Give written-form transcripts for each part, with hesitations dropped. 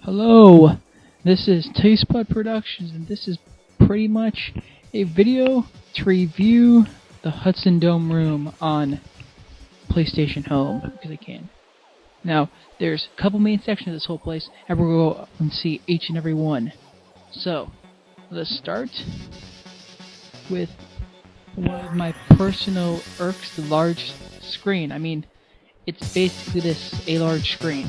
Hello, this is Tastebud Productions, and this is pretty much a video to review the HUDSON Dome room on PlayStation Home, because I can. Now, there's a couple main sections of this whole place, and we'll go up and see each and every one. So, let's start with one of my personal irks, the large screen. I mean, it's basically a large screen.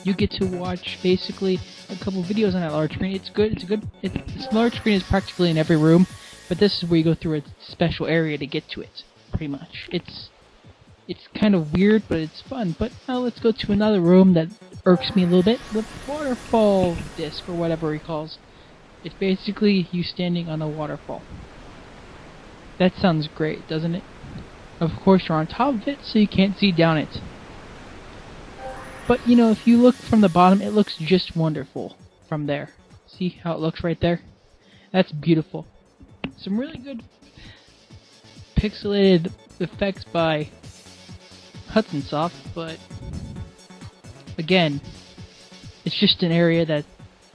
You get to watch basically a couple videos on that large screen. It's good. This large screen is practically in every room, but this is where you go through a special area to get to it. Pretty much. It's kind of weird, but it's fun. But now let's go to another room that irks me a little bit. The waterfall disc, or whatever he calls. It's basically you standing on a waterfall. That sounds great, doesn't it? Of course, you're on top of it, so you can't see down it. But, you know, if you look from the bottom, it looks just wonderful from there. See how it looks right there? That's beautiful. Some really good pixelated effects by HUDSON Soft, but again, it's just an area that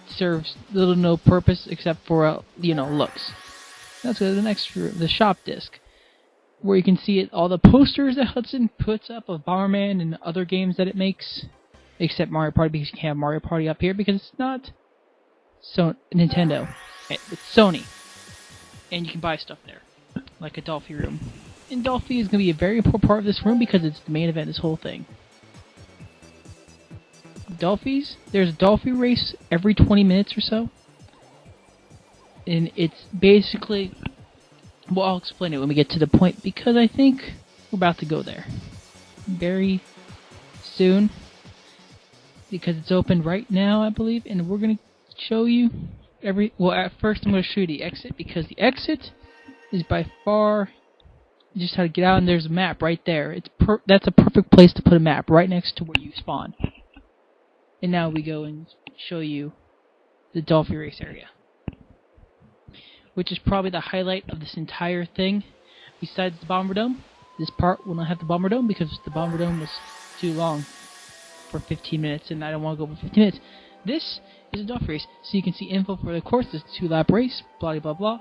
serves little to no purpose except for, looks. Let's go to the next room, the shop disc, where you can see all the posters that HUDSON puts up of Bomberman and other games that it makes. Except Mario Party, because you can't have Mario Party up here because it's not Nintendo. It's Sony. And you can buy stuff there. Like a Dolphy room. And Dolphy is going to be a very important part of this room because it's the main event of this whole thing. There's a Dolphy race every 20 minutes or so. And it's basically... Well, I'll explain it when we get to the point because I think we're about to go there. Very soon. Because it's open right now, I believe, and we're going to show you well, at first I'm going to show you the exit, because the exit is by far just how to get out, and there's a map right there. That's a perfect place to put a map, right next to where you spawn. And now we go and show you the Dolphy Race area, which is probably the highlight of this entire thing. Besides the Bomber Dome, this part will not have the Bomber Dome, because the Bomber Dome was too long for 15 minutes, and I don't want to go for 15 minutes. This is a Dolphy race, so you can see info for the course. It's a 2-lap race, blah blah blah.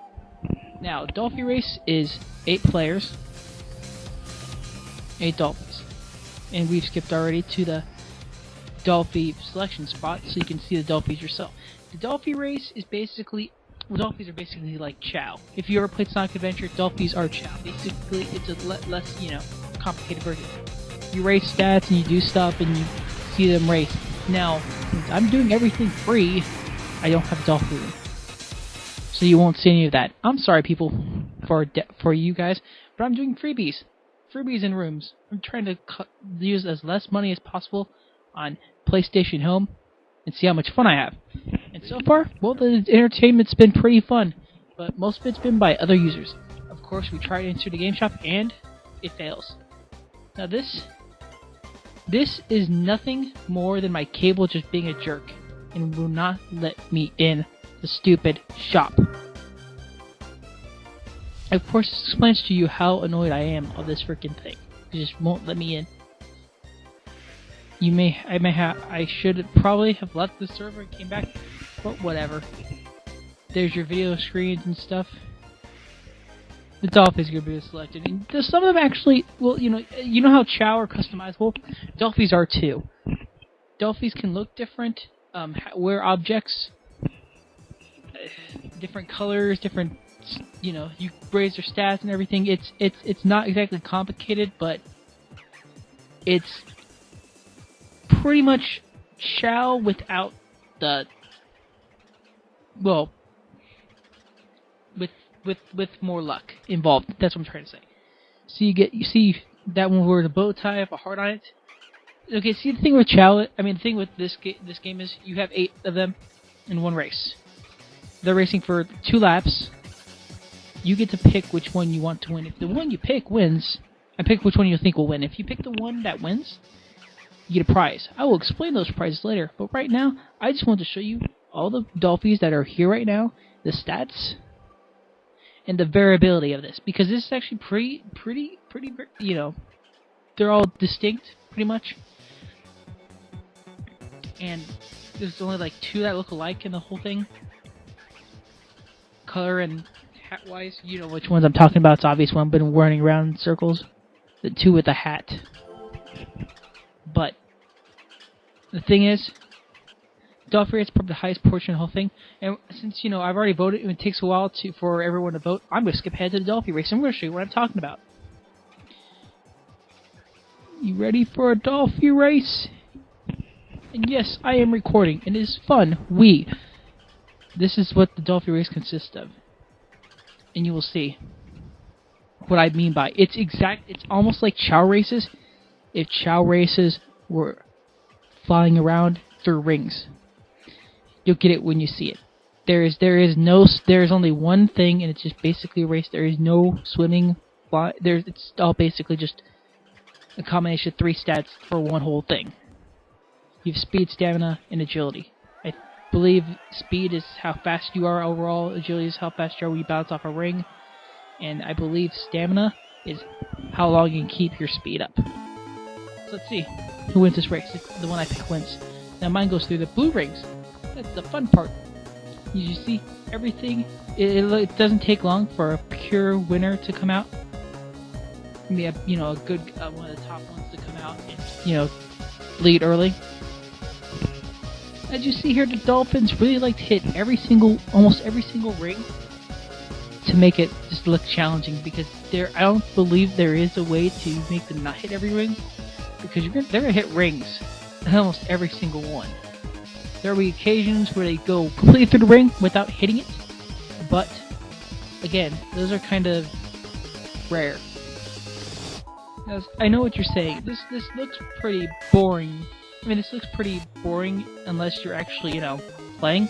Now, Dolphy race is 8 players, 8 Dolphys, and we've skipped already to the Dolphy selection spot, so you can see the Dolphys yourself. The Dolphy race is basically, Dolphys are basically like Chow. If you ever played Sonic Adventure, Dolphys are Chow. Basically, it's a less, complicated version. You race stats and you do stuff and you see them race. Now, since I'm doing everything free, I don't have Dolphy room, so you won't see any of that. I'm sorry, people, for you guys, but I'm doing freebies in rooms. I'm trying to use as less money as possible on PlayStation Home and see how much fun I have. And so far, well, the entertainment's been pretty fun, but most of it's been by other users. Of course, we try to enter the game shop and it fails. Now this is nothing more than my cable just being a jerk and will not let me in the stupid shop. Of course, this explains to you how annoyed I am of this freaking thing. It just won't let me in. I should probably have left the server and came back, but whatever. There's your video screens and stuff. The Dolphys are going to be selected. And some of them actually, well, you know how Chow are customizable? Dolphys are too. Dolphys can look different, wear objects, different colors, different, you raise their stats and everything. It's not exactly complicated, but it's pretty much Chow without the, well, with more luck involved. That's what I'm trying to say. So you see that one with a bow tie, have a heart on it. Okay, see the thing with Chow, the thing with this game is you have 8 of them in one race. They're racing for 2 laps. You get to pick which one you want to win. If the one you pick wins, and pick which one you think will win. If you pick the one that wins, you get a prize. I will explain those prizes later, but right now, I just want to show you all the Dolphys that are here right now, the stats, and the variability of this, because this is actually pretty, they're all distinct, pretty much. And There's only like 2 that look alike in the whole thing. Color and hat-wise, you know which ones I'm talking about. It's obvious when I've been running around in circles. The 2 with the hat. But the thing is, Dolphy Race is probably the highest portion of the whole thing. And since, you know, I've already voted and it takes a while for everyone to vote, I'm going to skip ahead to the Dolphy Race. I'm going to show you what I'm talking about. You ready for a Dolphy Race? And yes, I am recording. It is fun. This is what the Dolphy Race consists of. And you will see what I mean by it's almost like chow races if chow races were flying around through rings. You'll get it when you see it. There is only one thing, and it's just basically a race. There is no swimming, it's all basically just a combination of 3 stats for one whole thing. You have speed, stamina, and agility. I believe speed is how fast you are overall, agility is how fast you are when you bounce off a ring, and I believe stamina is how long you can keep your speed up. So let's see who wins this race. The one I pick wins. Now mine goes through the blue rings. That's the fun part. You see everything. It doesn't take long for a pure winner to come out. Maybe a good one of the top ones to come out and lead early. As you see here, the Dolphins really like to hit almost every single ring to make it just look challenging, because I don't believe there is a way to make them not hit every ring, because they're gonna hit rings almost every single one. There will be occasions where they go completely through the ring without hitting it, but again, those are kind of rare. Now, I know what you're saying. This looks pretty boring. I mean, this looks pretty boring unless you're actually, playing.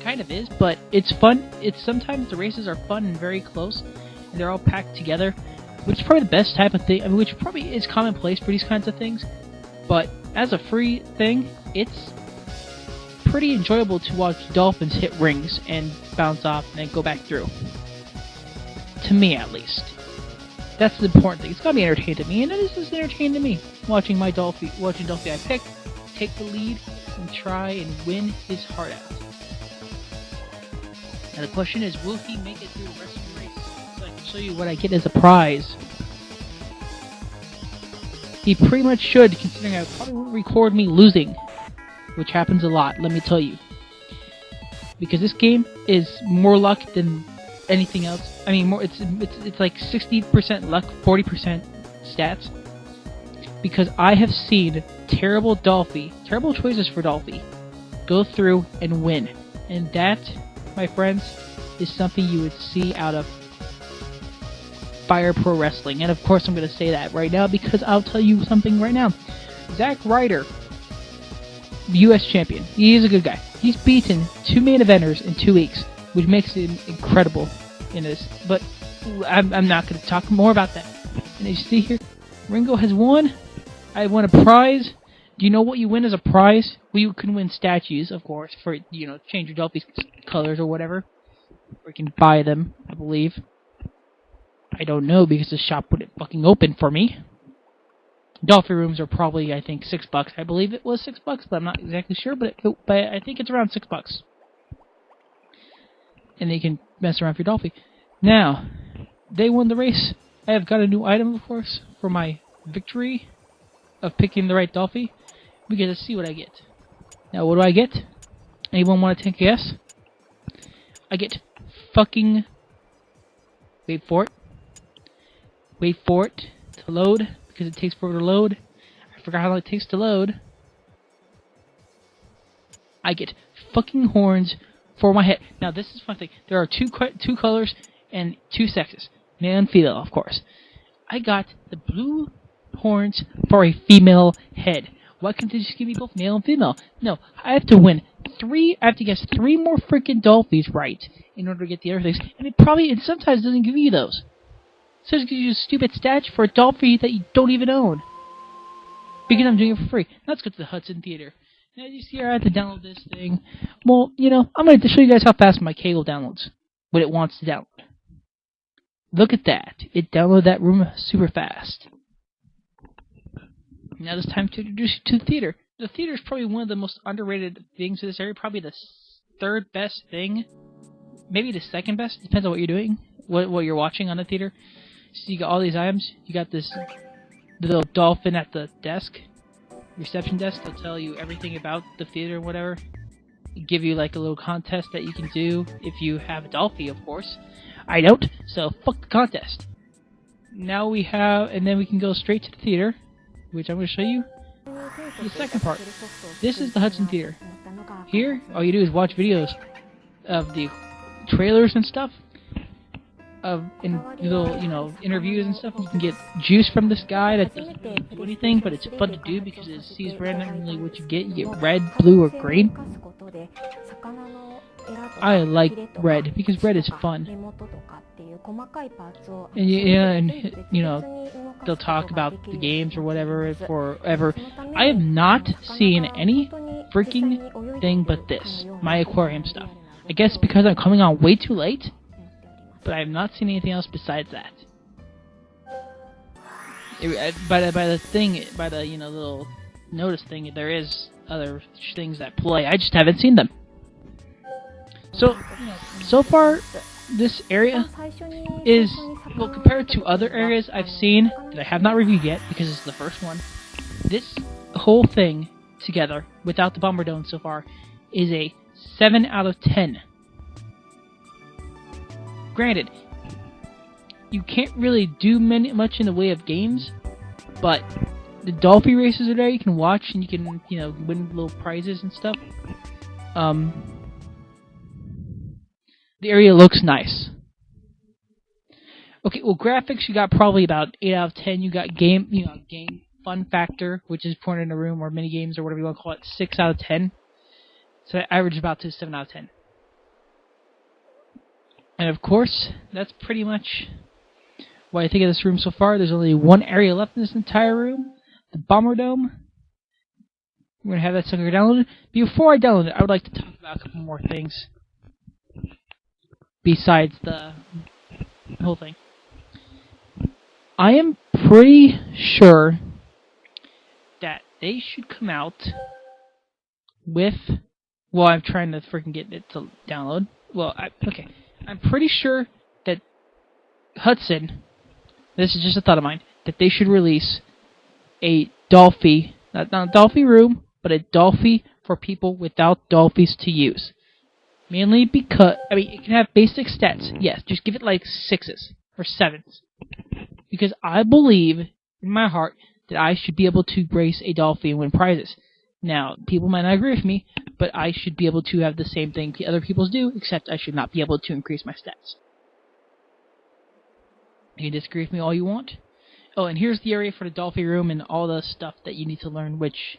Kind of is, but it's fun. Sometimes the races are fun and very close, and they're all packed together, which is probably the best type of thing. I mean, which probably is commonplace for these kinds of things. But as a free thing, it's pretty enjoyable to watch dolphins hit rings and bounce off and then go back through. To me, at least. That's the important thing. It's gotta be entertaining to me, and this is entertaining to me. Watching Dolphy I pick, take the lead, and try and win his heart out. Now the question is, will he make it through the rest of the race? So I can show you what I get as a prize. He pretty much should, considering I probably won't record me losing, which happens a lot, let me tell you. Because this game is more luck than anything else. I mean, it's like 60% luck, 40% stats. Because I have seen terrible choices for Dolphy, go through and win. And that, my friends, is something you would see out of Fire Pro Wrestling. And of course I'm going to say that right now, because I'll tell you something right now. Zack Ryder, the US champion, he is a good guy. He's beaten 2 main eventers in 2 weeks, which makes him incredible in this. But I'm not going to talk more about that. And as you see here, Ringo has won. I won a prize. Do you know what you win as a prize? Well, you can win statues, of course, for, change your Dolphy's colors or whatever. Or you can buy them, I believe. I don't know, because the shop wouldn't fucking open for me. Dolphy rooms are probably, I think, $6. I believe it was $6, but I'm not exactly sure, but I think it's around $6. And then you can mess around with your Dolphy. Now, they won the race. I have got a new item, of course, for my victory of picking the right Dolphy. We get to see what I get. Now, what do I get? Anyone want to take a guess? I get fucking... Wait for it. Wait for it to load, because it takes forever to load. I forgot how long it takes to load. I get fucking horns for my head. Now, this is one thing. There are two colors and 2 sexes. Male and female, of course. I got the blue horns for a female head. Why can't they just give me both male and female? No, I have to win 3. I have to guess 3 more freaking Dolphys right in order to get the other things. And it sometimes doesn't give you those. So it gives you a stupid statue for a Dolphy that you don't even own. Because I'm doing it for free. Now let's go to the Hudson Theater. Now, as you see here, I have to download this thing. Well, I'm going to show you guys how fast my cable downloads when it wants to download. Look at that. It downloaded that room super fast. Now it's time to introduce you to the theater. the theater is probably one of the most underrated things in this area. Probably the third best thing, maybe the second best. Depends on what you're doing, what you're watching on the theater. So you got all these items. You got this little dolphin at the desk, reception desk. They'll tell you everything about the theater and whatever. Give you like a little contest that you can do if you have a Dolphy, of course. I don't, so fuck the contest. Now we have, and then we can go straight to the theater, which I'm going to show you. The second part. This is the Hudson Theater. Here, all you do is watch videos of the trailers and stuff, in little, interviews and stuff. You can get juice from this guy that doesn't really do anything, but it's fun to do because it sees randomly what you get. You get red, blue, or green. I like red because red is fun. And they'll talk about the games or whatever forever. I have not seen any freaking thing but this, my aquarium stuff. I guess because I'm coming on way too late, but I have not seen anything else besides that. By the little notice thing, there is other things that play. I just haven't seen them. So far, this area is, well, compared to other areas I've seen that I have not reviewed yet, because it's the first one, this whole thing together, without the Bomber Dome so far, is a 7 out of 10. Granted, you can't really do much in the way of games, but the Dolphy races are there, you can watch, and you can, win little prizes and stuff. The area looks nice. Okay, well, graphics, you got probably about 8 out of 10. You got game fun factor, which is porn in a room or mini games or whatever you want to call it, 6 out of 10. So I average about to 7 out of 10. And of course, that's pretty much what I think of this room so far. There's only one area left in this entire room, the Bomber Dome. We're going to have that sucker downloaded. Before I download it, I would like to talk about a couple more things besides the whole thing. I am pretty sure that they should come out with... Well, I'm trying to freaking get it to download. Well, okay. I'm pretty sure that Hudson, this is just a thought of mine, that they should release a Dolphy, not a Dolphy room, but a Dolphy for people without Dolphys to use. Mainly because, it can have basic stats, yes, just give it like 6s or 7s. Because I believe, in my heart, that I should be able to race a Dolphy and win prizes. Now, people might not agree with me, but I should be able to have the same thing other people do, except I should not be able to increase my stats. You can disagree with me all you want. Oh, and here's the area for the Dolphy room and all the stuff that you need to learn, which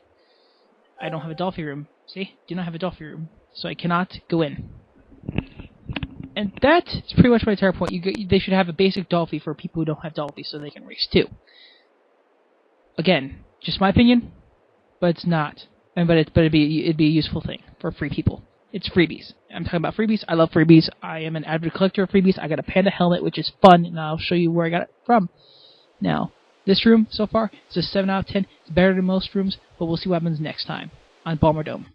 I don't have a Dolphy room. See? Do not have a Dolphy room. So I cannot go in. And that's pretty much my entire point. They should have a basic Dolphy for people who don't have Dolphy so they can race too. Again, just my opinion, but it's not. But it'd be a useful thing for free people. It's freebies. I'm talking about freebies. I love freebies. I am an avid collector of freebies. I got a panda helmet, which is fun, and I'll show you where I got it from. Now, this room so far is a 7 out of 10. It's better than most rooms, but we'll see what happens next time on Bomber Dome.